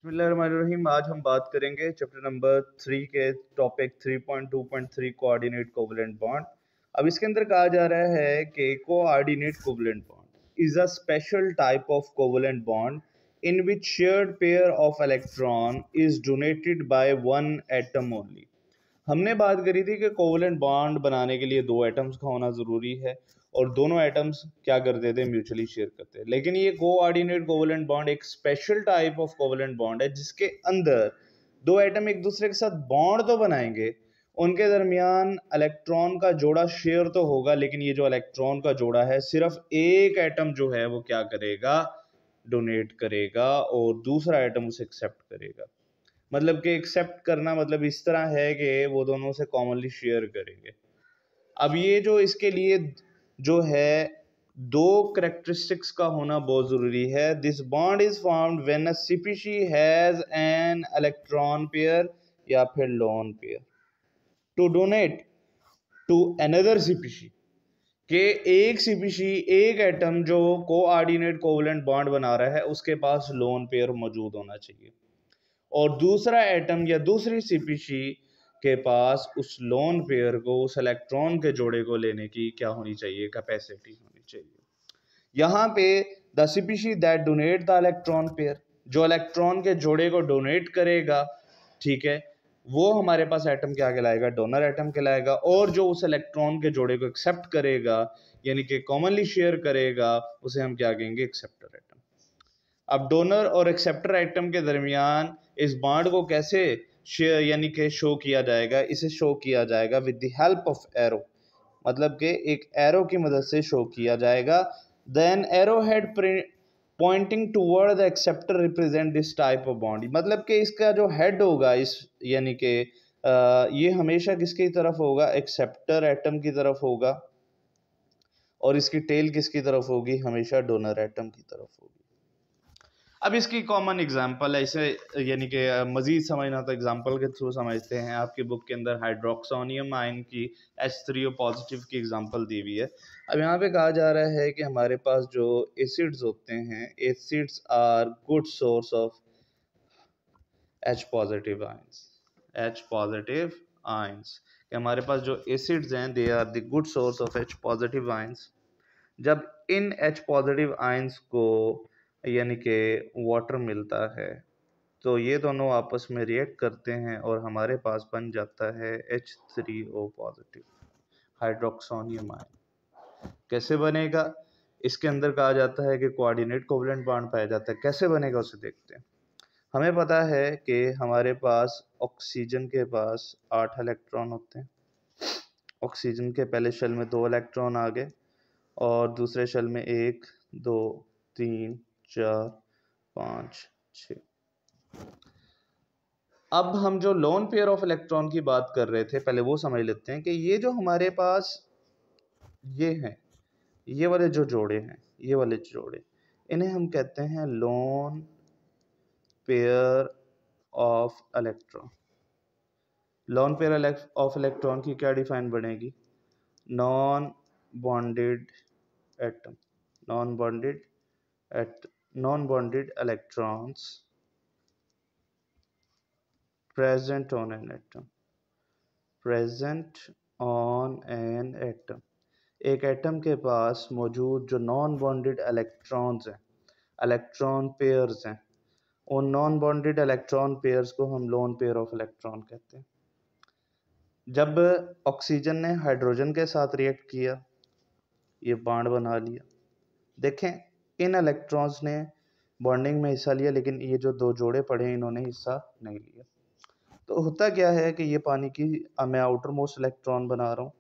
बिस्मिल्लाहिर्रहमानिर्रहीम। आज हम बात करेंगे चैप्टर नंबर 3 के टॉपिक 3.2.3 कोऑर्डिनेट कोवलेंट बॉन्ड। अब इसके अंदर कहा जा रहा है कि coordinate covalent bond is a special type of covalent bond in which shared pair of electron is donated by one atom only. हमने बात करी थी कि कोवलेंट बॉन्ड बनाने के लिए दो एटम्स का होना ज़रूरी है और दोनों एटम्स क्या करते थे, म्यूचुअली शेयर करते हैं। लेकिन ये कोऑर्डिनेट कोवलेंट बॉन्ड एक special type of covalent bond है जिसके अंदर दो एटम एक दूसरे के साथ बॉन्ड तो बनाएंगे, उनके दरमियान इलेक्ट्रॉन का जोड़ा शेयर तो होगा, लेकिन ये जो इलेक्ट्रॉन का जोड़ा है सिर्फ एक एटम जो है वो क्या करेगा, डोनेट करेगा और दूसरा एटम उसे एक्सेप्ट करेगा। मतलब कि एक्सेप्ट करना मतलब इस तरह है कि वो दोनों से कॉमनली शेयर करेंगे। अब ये जो इसके लिए जो है दो करेक्टरिस्टिक्स का होना बहुत ज़रूरी है। This bond is formed when a species has an electron pair या फिर lone pair to donate to another species, के एक स्पीशी एक एटम जो कोऑर्डिनेट कोवलेंट बॉन्ड बना रहा है उसके पास लोन पेयर मौजूद होना चाहिए और दूसरा एटम या दूसरी स्पीशी के पास उस लोन पेयर को, उस इलेक्ट्रॉन के जोड़े को लेने की क्या होनी चाहिए, कैपेसिटी होनी चाहिए। यहाँ पे the species that donate the electron pair, जो इलेक्ट्रॉन के जोड़े को डोनेट करेगा, ठीक है, वो हमारे पास एटम क्या कहलाएगा, डोनर एटम कहलाएगा। और जो उस इलेक्ट्रॉन के जोड़े को एक्सेप्ट करेगा यानी कि कॉमनली शेयर करेगा, उसे हम क्या कहेंगे, एक्सेप्टर एटम। अब डोनर और एक्सेप्टर एटम के दरमियान इस बॉन्ड को कैसे शेयर यानी कि शो किया जाएगा, इसे शो किया जाएगा with the help of arrow, मतलब कि एक एरो की मदद से शो किया जाएगा। Then arrow head pointing toward the acceptor represent this type of bond, मतलब कि इसका जो हेड होगा इस यानी कि ये हमेशा किसकी तरफ होगा, एक्सेप्टर एटम की तरफ होगा और इसकी टेल किसकी तरफ होगी, हमेशा डोनर एटम की तरफ होगी। अब इसकी कॉमन एग्जांपल है, इसे यानी कि मज़ीद समझना तो एग्जांपल के थ्रू समझते हैं। आपकी बुक के अंदर हाइड्रोक्सोनियम आयन की H3O पॉजिटिव की एग्जांपल दी हुई है। अब यहाँ पे कहा जा रहा है कि हमारे पास जो एसिड्स होते हैं, acids are good source of H positive ions, H positive ions, कि हमारे पास जो एसिड्स हैं they are the good source of H positive ions. जब इन H पॉजिटिव आयंस को यानी कि वाटर मिलता है तो ये दोनों आपस में रिएक्ट करते हैं और हमारे पास बन जाता है H3O पॉजिटिव हाइड्रोक्सोनियम आयन। कैसे बनेगा, इसके अंदर कहा जाता है कि कोऑर्डिनेट कोवलेंट बॉन्ड पाया जाता है। कैसे बनेगा उसे देखते हैं। हमें पता है कि हमारे पास ऑक्सीजन के पास 8 इलेक्ट्रॉन होते हैं। ऑक्सीजन के पहले शेल में 2 इलेक्ट्रॉन आ गए और दूसरे शेल में 1 2 3 4 5 6। अब हम जो लोन पेयर ऑफ इलेक्ट्रॉन की बात कर रहे थे पहले वो समझ लेते हैं कि ये जो हमारे पास ये हैं, ये वाले जो जोड़े हैं, ये वाले जोड़े, इन्हें हम कहते हैं lone pair of electron. Lone pair of electron की क्या डिफाइन बनेगी, non bonded atom, non bonded non bonded electrons present on an atom, present on an atom। एक एटम के पास मौजूद जो नॉन बॉन्डेड इलेक्ट्रॉन्स हैं, इलेक्ट्रॉन पेयर्स हैं, उन नॉन बॉन्डेड इलेक्ट्रॉन पेयर्स को हम लोन पेयर ऑफ इलेक्ट्रॉन कहते हैं। जब ऑक्सीजन ने हाइड्रोजन के साथ रिएक्ट किया, ये बॉन्ड बना लिया, देखें इन इलेक्ट्रॉन्स ने बॉन्डिंग में हिस्सा लिया, लेकिन ये जो दो जोड़े पड़े हैं इन्होंने हिस्सा नहीं लिया। तो होता क्या है कि ये पानी की मैं आउटर मोस्ट इलेक्ट्रॉन बना रहा हूँ,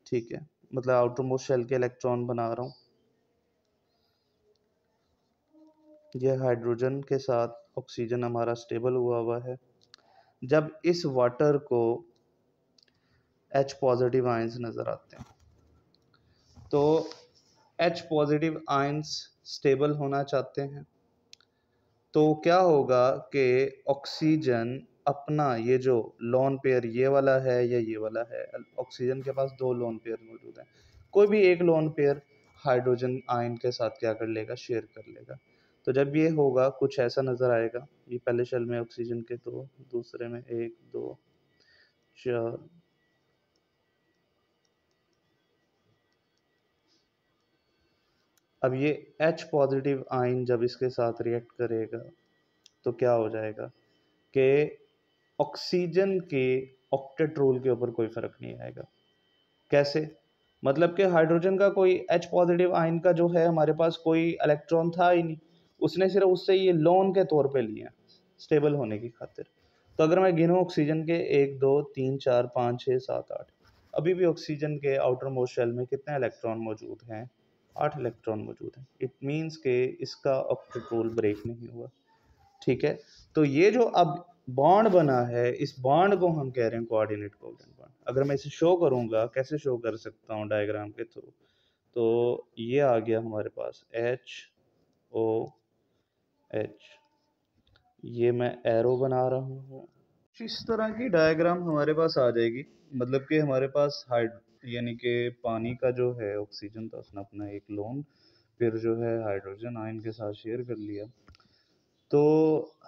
ठीक है, मतलब आउटर मोस्ट शेल के इलेक्ट्रॉन बना रहा हूँ। ये हाइड्रोजन के साथ ऑक्सीजन हमारा स्टेबल हुआ है। जब इस वाटर को H पॉजिटिव आयंस नज़र आते हैं तो H पॉजिटिव आयंस स्टेबल होना चाहते हैं, तो क्या होगा कि ऑक्सीजन अपना ये जो लोन पेयर ये वाला है या ये वाला है, ऑक्सीजन के पास दो लोन पेयर मौजूद हैं, कोई भी एक लोन पेयर हाइड्रोजन आयन के साथ क्या कर लेगा, शेयर कर लेगा। तो जब ये होगा कुछ ऐसा नज़र आएगा। ये पहले शेल में ऑक्सीजन के 2, दूसरे में 1 2 4। अब ये H पॉजिटिव आयन जब इसके साथ रिएक्ट करेगा तो क्या हो जाएगा कि ऑक्सीजन के ऑक्टेट रूल के ऊपर कोई फर्क नहीं आएगा। कैसे? मतलब कि हाइड्रोजन का कोई H पॉजिटिव आयन का जो है हमारे पास कोई इलेक्ट्रॉन था ही नहीं, उसने सिर्फ उससे ये लोन के तौर पे लिया स्टेबल होने की खातिर। तो अगर मैं गिनूँ ऑक्सीजन के 1 2 3 4 5 6 7 8, अभी भी ऑक्सीजन के आउटर मोस्ट शेल में कितने इलेक्ट्रॉन मौजूद हैं? 8 इलेक्ट्रॉन मौजूद हैं। इट मीन्स के इसका ऑक्टेट रूल ब्रेक नहीं हुआ। ठीक है, तो ये जो अब बॉन्ड बना है, इस बॉन्ड को हम कह रहे हैं कोऑर्डिनेट कोवलेंट बॉन्ड। अगर मैं इसे शो करूंगा, कैसे शो कर सकता हूँ डायग्राम के थ्रू, तो ये आ गया हमारे पास HOH, ये मैं एरो बना रहा हूँ। इस तरह की डायग्राम हमारे पास आ जाएगी। मतलब कि हमारे पास यानी कि पानी का जो है ऑक्सीजन था, उसने अपना एक लोन फिर जो है हाइड्रोजन आयन के साथ शेयर कर लिया। तो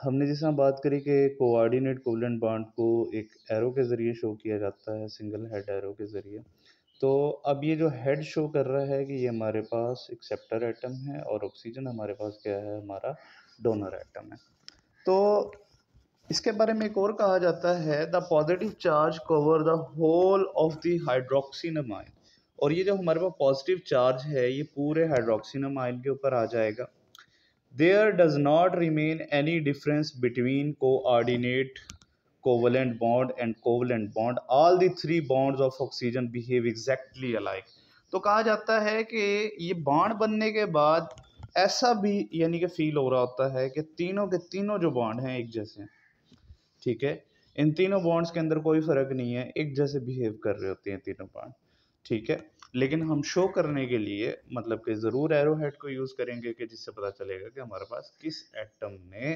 हमने जिस तरह बात करी कि कोऑर्डिनेट कोवलेंट बॉन्ड को एक एरो के ज़रिए शो किया जाता है, सिंगल हेड एरो के ज़रिए। तो अब ये जो हेड शो कर रहा है कि ये हमारे पास एक्सेप्टर एटम है और ऑक्सीजन हमारे पास क्या है, हमारा डोनर एटम है। तो इसके बारे में एक और कहा जाता है the positive charge cover the whole of the hydroxonium ion. और ये जो हमारे पास पॉजिटिव चार्ज है ये पूरे हाइड्रोक्सिनम आयन के ऊपर आ जाएगा। There does not remain any difference between coordinate covalent bond and covalent bond. All the three bonds of oxygen behave exactly alike. तो कहा जाता है कि ये बॉन्ड बनने के बाद ऐसा भी यानी कि फील हो रहा होता है कि तीनों के तीनों जो बॉन्ड हैं एक जैसे हैं। ठीक है, इन तीनों बॉन्ड्स के अंदर कोई फर्क नहीं है, एक जैसे बिहेव कर रहे होते हैं तीनों बॉन्ड। ठीक है, लेकिन हम शो करने के लिए मतलब कि ज़रूर एरो हेड को यूज़ करेंगे कि जिससे पता चलेगा कि हमारे पास किस एटम ने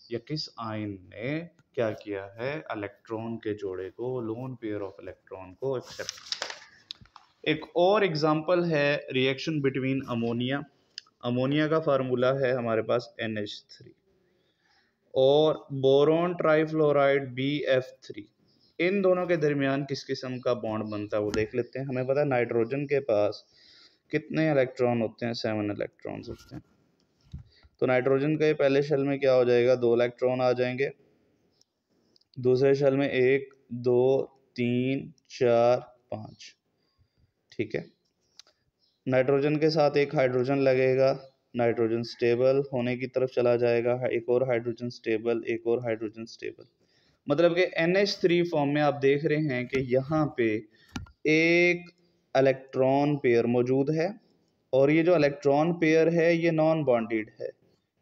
या किस आयन ने क्या किया है, इलेक्ट्रॉन के जोड़े को, लोन पेयर ऑफ इलेक्ट्रॉन को एक्सेप्ट। एक और एग्जांपल है रिएक्शन बिटवीन अमोनिया। अमोनिया का फार्मूला है हमारे पास NH3 और बोरोन ट्राइफ्लोराइड BF3। इन दोनों के दरमियान किस किस्म का बॉन्ड बनता है वो देख लेते हैं। हमें पता है नाइट्रोजन के पास कितने इलेक्ट्रॉन होते हैं, 7 इलेक्ट्रॉन्स होते हैं। तो नाइट्रोजन के पहले शेल में क्या हो जाएगा, 2 इलेक्ट्रॉन आ जाएंगे। दूसरे शेल में 1 2 3 4 5। ठीक है, नाइट्रोजन के साथ एक हाइड्रोजन लगेगा, नाइट्रोजन स्टेबल होने की तरफ चला जाएगा, एक और हाइड्रोजन स्टेबल, एक और हाइड्रोजन स्टेबल। मतलब कि NH3 फॉर्म में आप देख रहे हैं कि यहाँ पे एक इलेक्ट्रॉन पेयर मौजूद है और ये जो इलेक्ट्रॉन पेयर है ये नॉन बॉन्डेड है।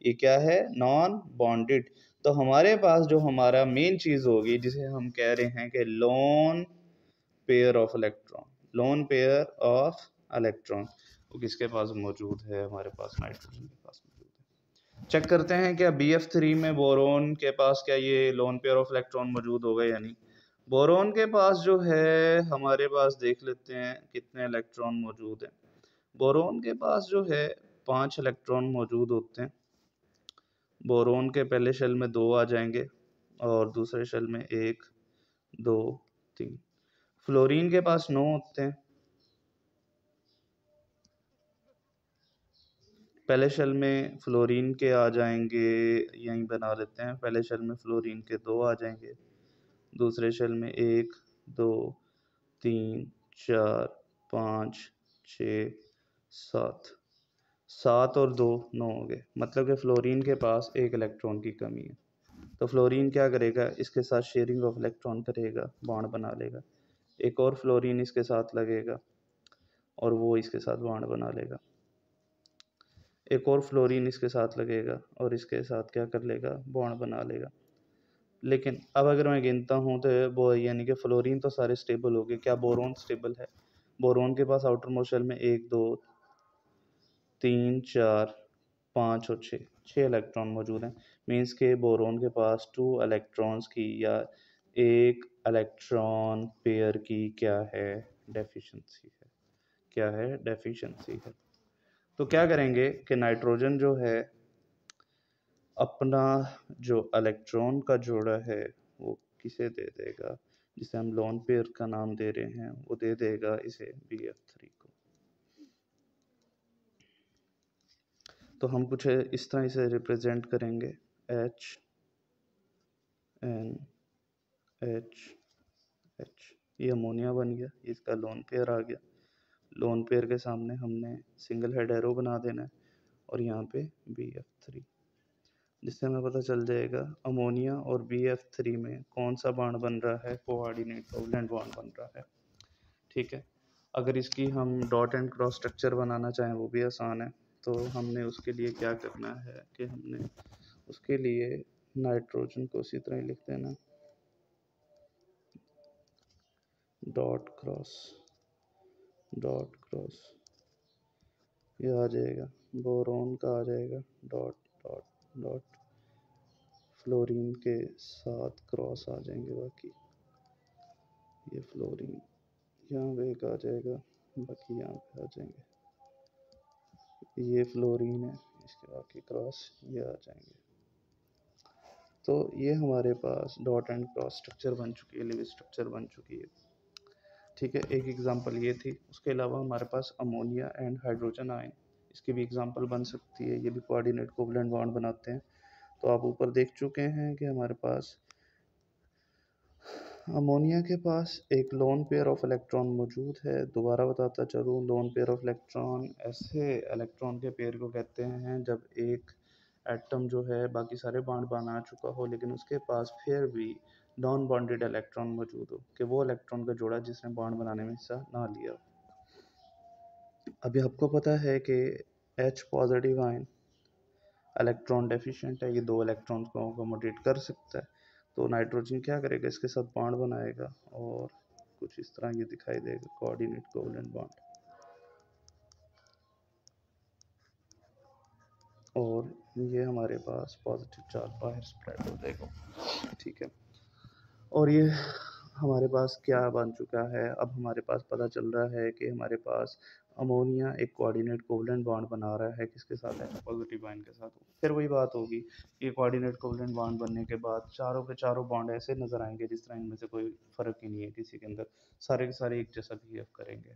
ये क्या है, नॉन बॉन्डेड। तो हमारे पास जो हमारा मेन चीज होगी जिसे हम कह रहे हैं कि lone pair of electron, lone pair of electron, वो किसके पास मौजूद है, हमारे पास नाइट्रोजन के पास मौजूद है। चेक करते हैं क्या BF3 में बोरोन के पास क्या ये लोन पेयर ऑफ इलेक्ट्रॉन मौजूद होगा या नहीं। बोरोन के पास जो है हमारे पास देख लेते हैं कितने इलेक्ट्रॉन मौजूद हैं। बोरोन के पास जो है 5 इलेक्ट्रॉन मौजूद होते हैं। बोरोन के पहले शेल में 2 आ जाएंगे और दूसरे शेल में 1 2 3। फ्लोरीन के पास 9 होते हैं। पहले शेल में फ्लोरीन के आ जाएंगे, यहीं बना लेते हैं, पहले शेल में फ्लोरीन के 2 आ जाएंगे, दूसरे शेल में 1 2 3 4 5 6 7। 7 और 2 9 हो गए। मतलब कि फ्लोरीन के पास एक इलेक्ट्रॉन की कमी है। तो फ्लोरीन क्या करेगा, इसके साथ शेयरिंग ऑफ इलेक्ट्रॉन करेगा, बॉन्ड बना लेगा। एक और फ्लोरीन इसके साथ लगेगा और वो इसके साथ बॉन्ड बना लेगा। एक और फ्लोरीन इसके साथ लगेगा और इसके साथ क्या कर लेगा, बॉन्ड बना लेगा। लेकिन अब अगर मैं गिनता हूँ तो वो यानी कि फ्लोरीन तो सारे स्टेबल हो गए, क्या बोरोन स्टेबल है? बोरोन के पास आउटर मोस्ट शेल में 1 2 3 4 5 और 6 इलेक्ट्रॉन मौजूद हैं। मीन्स के बोरोन के पास 2 इलेक्ट्रॉन्स की या एक इलेक्ट्रॉन पेयर की क्या है, डेफिशिएंसी है। क्या है, डेफिशिएंसी है। तो क्या करेंगे कि नाइट्रोजन जो है अपना जो इलेक्ट्रॉन का जोड़ा है वो किसे दे देगा, जिसे हम लोन पेयर का नाम दे रहे हैं, वो दे देगा इसे BF3 को। तो हम कुछ इस तरह इसे रिप्रेजेंट करेंगे, HNH, ये अमोनिया बन गया, इसका लोन पेयर आ गया। लोन पेयर के सामने हमने सिंगल हेड एरो बना देना है और यहाँ पे BF3, जिससे हमें पता चल जाएगा अमोनिया और BF3 में कौन सा बॉन्ड बन रहा है, कोऑर्डिनेट कोवलेंट बॉन्ड बन रहा है। ठीक है, अगर इसकी हम डॉट एंड क्रॉस स्ट्रक्चर बनाना चाहें वो भी आसान है। तो हमने उसके लिए क्या करना है कि हमने उसके लिए नाइट्रोजन को उसी तरह ही लिख देना, डॉट क्रॉस ये आ जाएगा, बोरोन का आ जाएगा डॉट डॉट डॉट, फ्लोरीन के साथ क्रॉस आ जाएंगे, बाकी ये फ्लोरीन यहाँ पे एक आ जाएगा, बाकी यहाँ पे आ जाएंगे, ये फ्लोरीन है, इसके बाकी क्रॉस ये आ जाएंगे। तो ये हमारे पास डॉट एंड क्रॉस स्ट्रक्चर बन चुकी है, लिव स्ट्रक्चर बन चुकी है। ठीक है, एक एग्जांपल ये थी। उसके अलावा हमारे पास अमोनिया एंड हाइड्रोजन आयन, इसकी भी एग्जांपल बन सकती है, ये भी कोऑर्डिनेट कोवलेंट बॉन्ड बनाते हैं। तो आप ऊपर देख चुके हैं कि हमारे पास अमोनिया के पास एक लोन पेयर ऑफ इलेक्ट्रॉन मौजूद है। दोबारा बताता चलूँ, लोन पेयर ऑफ इलेक्ट्रॉन ऐसे इलेक्ट्रॉन के पेयर को कहते हैं जब एक एटम जो है बाकी सारे बॉन्ड बना चुका हो लेकिन उसके पास फिर भी नॉन बॉन्डेड इलेक्ट्रॉन मौजूद हो, कि वो इलेक्ट्रॉन का जोड़ा जिसने बॉन्ड बनाने में हिस्सा ना लिया। अभी आपको पता है कि H positive ion electron deficient है, ये 2 इलेक्ट्रॉन को अकोमोडेट कर सकता है। तो नाइट्रोजन क्या करेगा, इसके साथ बॉन्ड बनाएगा और कुछ इस तरह ये दिखाई देगा, कोऑर्डिनेट कोवलेंट बॉन्ड, और ये हमारे पास पॉजिटिव चार्ज बाहर स्प्रेड हो जाएगा। ठीक है, और ये हमारे पास क्या बन चुका है, अब हमारे पास पता चल रहा है कि हमारे पास अमोनिया एक कोऑर्डिनेट कोवलेंट बॉन्ड बना रहा है, किसके साथ, H पॉजिटिव आयन के साथ। फिर वही बात होगी कि कोऑर्डिनेट कोवलेंट बॉन्ड बनने के बाद चारों के चारों बॉन्ड ऐसे नजर आएंगे जिस तरह इनमें से कोई फर्क ही नहीं है किसी के अंदर, सारे के सारे एक जैसा बिहेव करेंगे।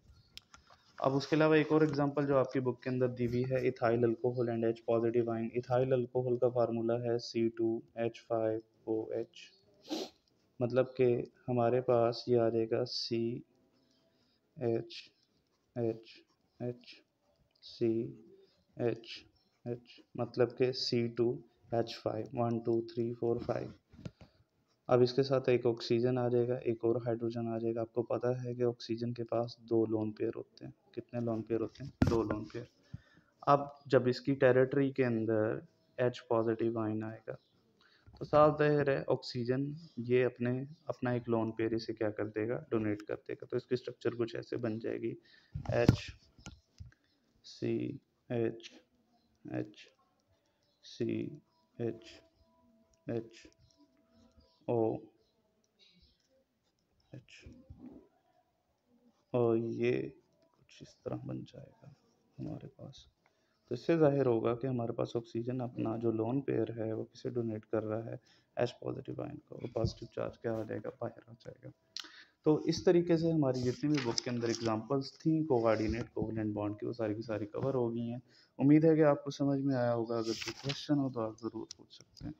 अब उसके अलावा एक और एग्जांपल जो आपकी बुक के अंदर दी हुई है, ethyl alcohol and H positive ion. Ethyl alcohol का फार्मूला है C2H5OH, मतलब कि हमारे पास ये आ जाएगा CH मतलब कि C2H5, 1 2 3 4 5। अब इसके साथ एक ऑक्सीजन आ जाएगा, एक और हाइड्रोजन आ जाएगा। आपको पता है कि ऑक्सीजन के पास 2 लोन पेयर होते हैं। कितने लोन पेयर होते हैं? 2 लोन पेयर। अब जब इसकी टेरिटरी के अंदर H पॉजिटिव आयन आएगा तो साफ जाहिर है ऑक्सीजन ये अपना एक लोन पेयर इसे क्या कर देगा, डोनेट कर देगा। तो इसकी स्ट्रक्चर कुछ ऐसे बन जाएगी, HCHHCHO और ये कुछ इस तरह बन जाएगा हमारे पास। तो इससे जाहिर होगा कि हमारे पास ऑक्सीजन अपना जो लोन पेयर है वो किसे डोनेट कर रहा है, H पॉजिटिव आयन को, और पॉजिटिव चार्ज क्या हो जाएगा, बाहर आ जाएगा। तो इस तरीके से हमारी जितनी भी बुक के अंदर एग्जांपल्स थी कोऑर्डिनेट कोवलेंट बॉन्ड की, वो सारी की सारी कवर हो गई हैं। उम्मीद है कि आपको समझ में आया होगा। अगर कोई क्वेश्चन हो तो आप ज़रूर पूछ सकते हैं।